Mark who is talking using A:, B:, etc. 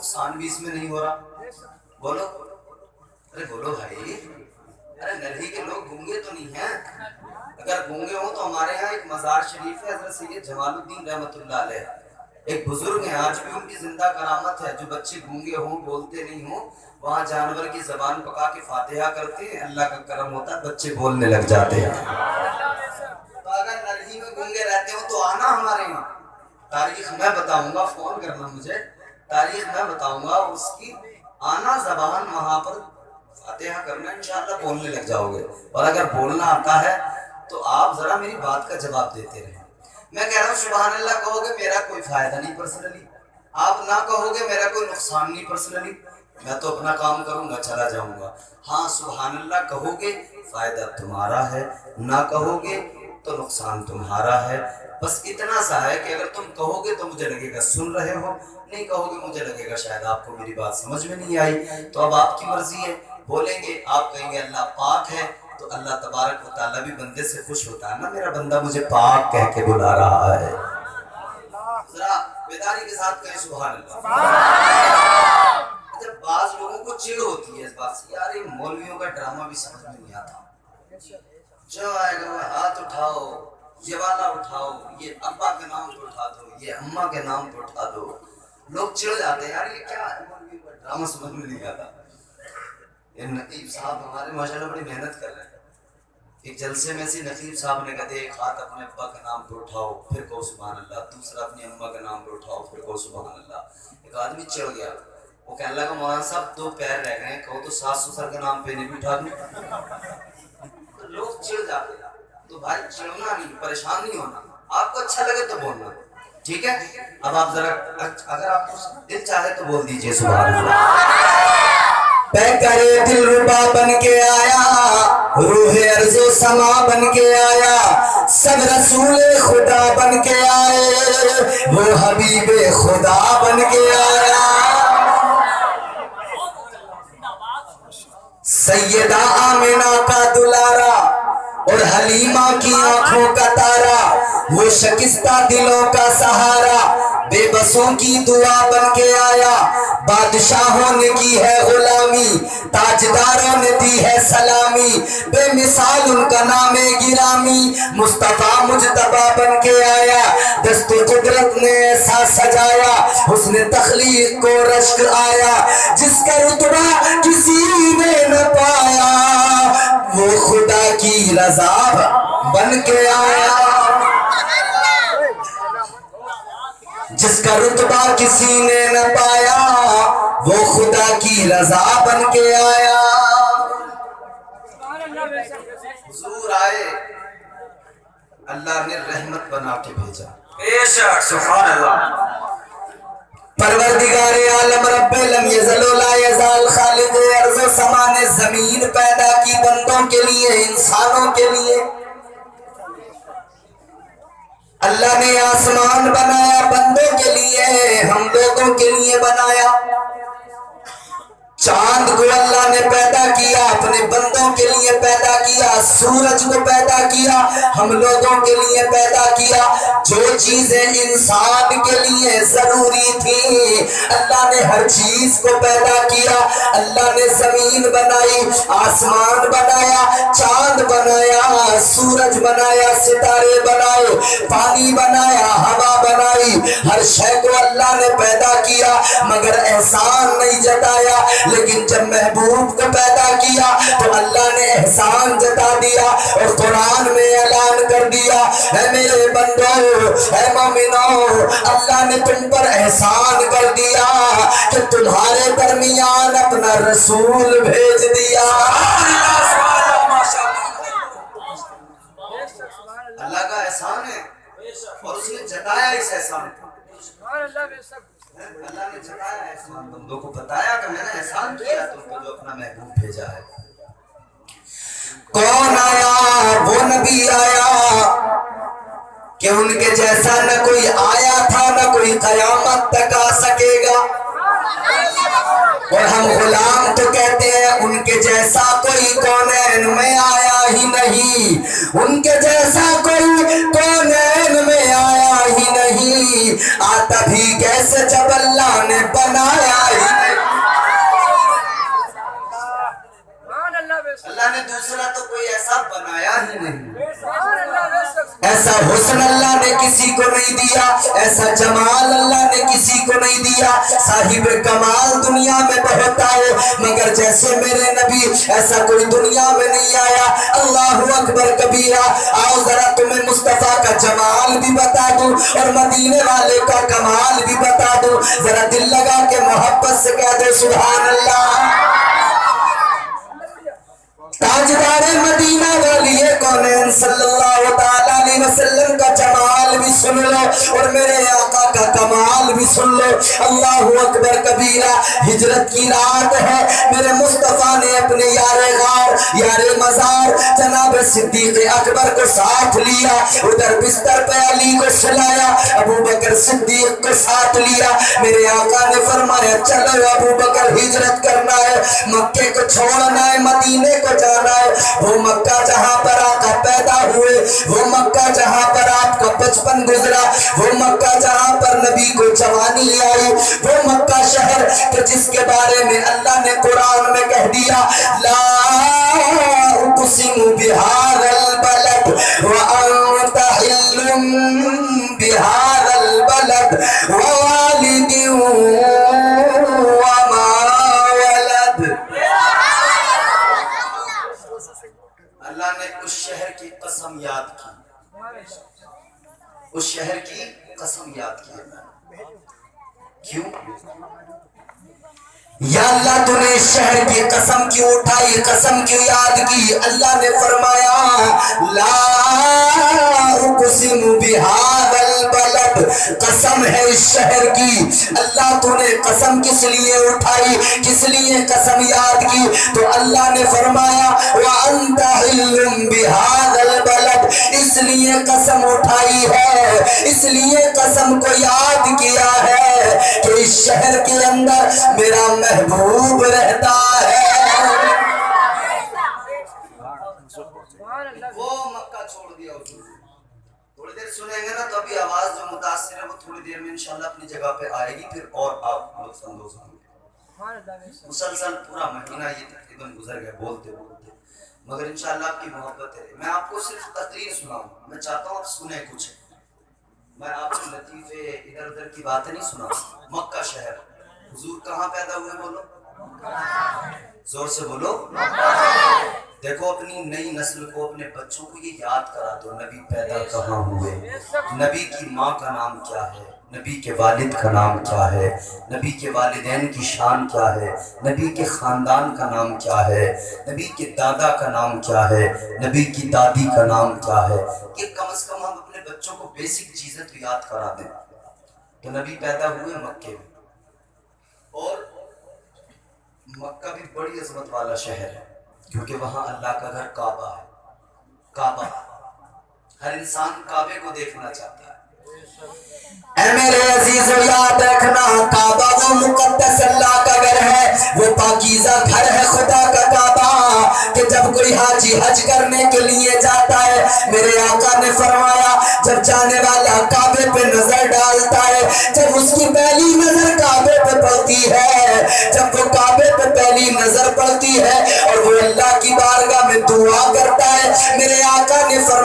A: نقصان بھی اس میں نہیں ہو رہا؟ بولو، ارے بولو بھائی، ارے نرہی کے لوگ گونگے تو نہیں ہیں؟ اگر گونگے ہوں تو ہمارے ہاں ایک مزار شریف ہے حضرت سید جمال الدین رحمۃ اللہ علیہ، ایک بزرگ ہیں، آج بھی ان کی زندہ کرامت ہے، جو بچے گونگے ہوں بولتے نہیں ہوں وہاں جانور کی زبان پکا کے فاتحہ کرتے ہیں، اللہ کا کرم ہوتا ہے بچے بولنے لگ جاتے ہیں۔ تو اگر نرہی میں گونگے رہتے ہوں تو آنا ہمارے یہاں، تاریخ میں بتاؤں گا، فون کرنا مجھے، تاریخ میں بتاؤں گا اس کی، آنا زبان وہاں پر فاتحہ کرنا، انشاءاللہ بولنے لگ جاؤ گے۔ اور اگر بولنا آتا ہے تو آپ ذرا میری بات کا جواب دیتے رہیں۔ میں کہہ رہا ہوں سبحان اللہ کہو گے میرا کوئی فائدہ نہیں پرسنلی، آپ نہ کہو گے میرا کوئی نقصان نہیں پرسنلی، میں تو اپنا کام کروں گا چلا جاؤں گا۔ ہاں سبحان اللہ کہو گے فائدہ تمہارا ہے، نہ کہو گے تو نقصان تمہارا ہے۔ بس اتنا سا ہے کہ اگر تم کہو گے تو مجھے لگے گا سن رہے ہو، نہیں کہو گے مجھے لگے گا شاید آپ کو میری بات سمجھ میں نہیں آئی، تو اب آپ کی مرضی ہے، بولیں گے آپ کہیں گے اللہ پاک ہے تو اللہ تبارک و تعالیٰ بھی بندے سے خوش ہوتا ہے نا، میرا بندہ مجھے پاک کہہ کے بلا رہا ہے۔ ذرا بیداری کے ساتھ کہیں سبحان اللہ۔ جب بعض لوگوں کو چڑ ہوتی ہے اس بات سے، یار یہ مولویوں کا ڈرامہ بھی سمجھ میں نہیں آتا، جو آئے گا وہ ہاتھ اٹھاؤ، یہ والا اٹھاؤ، یہ ابا کے نام پہ اٹھا دو، یہ اماں کے نام پہ اٹھا دو، لوگ چڑ جاتے ہیں، یار یہ کیا ہے، مولویوں کا ڈرامہ سمجھ میں نہیں آتا۔ یہ نقیب صاحب ہمارے ماشاءاللہ بڑی محنت کر رہے ہیں، ایک جلسے میں سے نقیب صاحب نے کہتے ایک ہاتھ اپنے ابا کے نام پہ اٹھاؤ پھر کہو سبحان اللہ، دوسرا اپنی اماں کے نام پہ اٹھاؤ پھر کہو سبحان اللہ۔ ایک آدمی چڑھ گیا، وہ کہنے لگا مولانا صاحب دو پیر رہ گئے ہیں، کہو تو ساس سسر کے نام پہ نہیں بھی اٹھا دوں؟ تو لوگ چڑھ جاتے ہیں، تو بھائی چڑھنا نہیں، پریشان نہیں ہونا، آپ کو اچھا لگے تو بولنا، ٹھیک ہے؟ اب آپ ذرا اگر آپ کو دل چاہے تو بول دیجئے سبحان اللہ۔ پیکرے دل ربا بن کے آیا، روح ارض و سما بن کے آیا، سب رسول خدا بن کے آئے، وہ حبیب خدا بن کے آیا۔ سیدہ آمنہ کا دلارا اور حلیمہ کی آنکھوں کا تارا، وہ شکستہ دلوں کا سہارا، بے بسوں کی دعا بن کے آیا، بادشاہوں نے کی ہے غلامی، تاجداروں نے دی ہے سلامی، بے مثال ان کا نام گرامی، مصطفیٰ مجتبیٰ بن کے آیا، دست قدرت نے ایسا سجایا، حسن تخلیق کو رشک آیا، جس کا رتبہ کسی نے نہ پایا، وہ خدا کی رضا بن کے آیا، جس کا رتبہ کسی نے نہ پایا، وہ خدا کی رضا بن کے آیا۔ حضور آئے، اللہ نے رحمت بنا کے بھیجا، بے شک سبحان اللہ۔ پروردگار عالم رب لم یزل و لا یزال خالق ارض و سما نے زمین پیدا کی بندوں کے لیے، انسانوں کے لیے، اللہ نے آسمان بنایا بندوں کے لیے، ہم لوگوں کے لیے بنایا، چاند کو اللہ نے پیدا کیا اپنے بندوں کے لیے پیدا کیا، سورج کو پیدا کیا ہم لوگوں کے لیے پیدا کیا، جو چیزیں انسان کے لیے ضروری تھی اللہ نے ہر چیز کو پیدا کیا، اللہ نے زمین بنائی، آسمان بنایا، چاند بنایا، سورج بنایا، ستارے بنائے، پانی بنایا، ہوا بنائی، ہر شے کو اللہ نے پیدا کیا، مگر احسان نہیں جتایا، لیکن جب محبوب کو پیدا کیا تو اللہ نے احسان جتا دیا اور قرآن میں اعلان کر دیا، اے میرے بندو، اے مومنو، اللہ نے تم پر احسان کر دیا کہ تمہارے درمیان اپنا رسول بھیج دیا۔ اللہ کا احسان ہے اور اس نے جتایا اس احسان کو، اللہ نے جتایا احسان، بندوں کو بتایا کہ میں نے احسان کیا تم کو جو اپنا محبوب بھیجا ہے۔ کون آیا؟ وہ نبی آیا کہ ان کے جیسا نہ کوئی آیا تھا نہ کوئی قیامت تک آ سکے گا، اور ہم غلام تو کہتے ہیں ان کے جیسا کوئی کونین میں آیا ہی نہیں، ان کے جیسا کوئی کونین میں آیا ہی نہیں، آتا بھی کیسے جب اللہ نے بنایا کو نہیں دیا، ایسا جمال اللہ نے کسی کو نہیں دیا۔ صاحب کمال دنیا میں بہت آئے مگر جیسے میرے نبی ایسا کوئی دنیا میں نہیں آیا۔ اللہ اکبر کبیرہ۔ آؤ ذرا تمہیں مصطفیٰ کا جمال بھی بتا دوں اور مدینے والے کا کمال بھی بتا دوں، ذرا دل لگا کے محبت سے کہہ دے سبحان اللہ۔ تاجدار مدینہ والی کونین صلی اللہ تعالیٰ علیہ وسلم کا جمال بھی سن لو اور میرے آقا کا کمال بھی سن لو۔ اللہ اکبر کبیرہ۔ ہجرت کی رات ہے، میرے مصطفیٰ نے اپنے یار غار یار مزار جناب صدیق اکبر کو ساتھ لیا، ادھر بستر پہ علی کو سلایا، ابو بکر صدیق کو ساتھ لیا۔ میرے آقا نے فرمایا چلو ابو بکر ہجرت کرنا ہے، مکے کو چھوڑنا ہے، مدینے کو جانا ہے۔ وہ مکہ جہاں پر آقا پیدا ہوئے، وہ مکہ جہاں پر آپ کا بچپن گزرا، وہ مکہ جہاں پر نبی کو جوانی آئی، وہ مکہ شہر کہ جس کے بارے میں اللہ نے قرآن میں کہہ دیا لا اقسم بہذا البلد وانت حل بہذا البلد ووالد وما ولد۔ اللہ نے اس شہر کی قسم یاد کی، اس شہر کی قسم یاد کی ہے۔ کیوں؟ یا اللہ تو نے اس شہر کی قسم کیوں اٹھائی، قسم کیوں یاد کی؟ اللہ نے فرمایا لا اقسم بہذا البلد، قسم ہے اس شہر کی۔ اللہ تو نے قسم کس لیے اٹھائی، کس لیے قسم یاد کی؟ تو اللہ نے فرمایا وَأَنْتَ حِلٌّ بِهَذَا الْبَلَدِ، اس لیے قسم اٹھائی ہے، اس لیے قسم کو یاد کیا ہے کہ اس شہر کے اندر میرا محبوب رہتا ہے۔ وہ مکہ چھوڑ دیا اس نے۔ تھوڑی دیر سنیں گے نا تو ابھی آواز جو متاثر ہے وہ تھوڑی دیر میں انشاءاللہ اپنی جگہ پہ آئے گی، پھر اور آپ لطف اندوز ہوں گے۔ مسلسل پورا مہینہ یہ تقریباً گزر گیا بولتے بولتے، مگر انشاءاللہ آپ کی محبت ہے۔ میں آپ کو صرف تقریر سناؤں، میں چاہتا ہوں آپ سنیں کچھ، میں آپ کو لطیفے ادھر ادھر کی باتیں نہیں سناؤں۔ مکہ شہر، حضور کہاں پیدا ہوئے بولو؟ زور سے بولو۔ دیکھو اپنی نئی نسل کو، اپنے بچوں کو یہ یاد کرا دو نبی پیدا کہاں ہوئے، نبی کی ماں کا نام کیا ہے، نبی کے والد کا نام کیا ہے، نبی کے والدین کی شان کیا ہے، نبی کے خاندان کا نام کیا ہے، نبی کے دادا کا نام کیا ہے، نبی کی دادی کا نام کیا ہے، کہ کم از کم ہم اپنے بچوں کو بیسک چیزیں تو یاد کرا دیں۔ تو نبی پیدا ہوئے مکے میں، اور مکہ بھی بڑی عظمت والا شہر ہے کیونکہ وہاں اللہ کا گھر کعبہ ہے۔ کعبہ، ہر انسان کعبے کو دیکھنا چاہتا ہے۔ اے میرے عزیزو یاد رکھنا، کعبہ وہ مقدس اللہ کا گھر ہے، وہ پاکیزہ گھر ہے خدا کا کعبہ، کہ جب کوئی حاجی حج کرنے کے لیے جاتا ہے، میرے آقا نے فرمایا جب جانے والا کعبے پہ نظر ڈالتا ہے، جب اس کی پہلی نظر کعبے پہ پڑتی ہے، جب وہ کعبے پہ پہلی نظر پڑتی ہے اور وہ اللہ کی بارگاہ میں دعا کرتا ہے، میرے آقا نے فرمایا